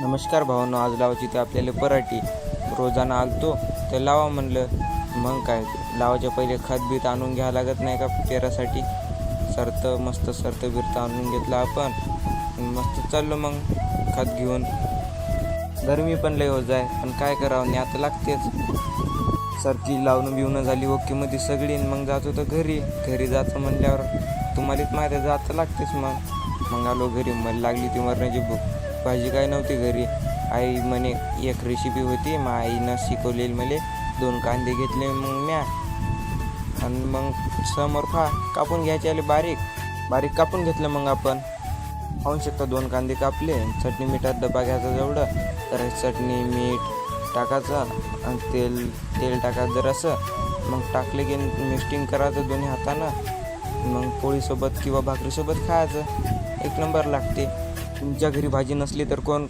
नमस्कार भावांनो, आज लावायची ते आपल्याला पराठी. रोजाना आलतो तर लावा म्हणलं. मग काय, लावायच्या पहिले खत बीत आणून घ्यावं लागत नाही का पेरासाठी. मस्त बिरतं आणून घेतलं आपण. मस्त चाललो मग खत घेऊन. गरमी पण लय हो जाय, पण काय करावं, नाही आता लागतेच. सरकी लावणं बिवणं झाली ओके मध्ये सगळी. मग जातो तर घरी जायचं म्हणल्यावर तुम्हालाच माहीत आहे, जातं लागतेच. मग आलो घरी. मला लागली ती मरण्याची भूक. भाजी काय नव्हती घरी. आई म्हणे एक रेसिपी होती, मग आईनं शिकवलेली मला. 2 कांदे घेतले मग म्या, आणि मग समोर कापून घ्यायचे आले. बारीक कापून घेतलं. मग आपण पाहू शकता 2 कांदे कापले. चटणी मिठात डबा घ्यायचा जेवढं, तर चटणी मीठ टाकायचं आणि तेल टाकायचं जरासं. मग टाकले की मिक्सिंग करायचं दोन्ही हातानं. मग पोळीसोबत किंवा भाकरीसोबत खायचं. एक नंबर लागते. तुमच्या घरी भाजी नसली तर कोण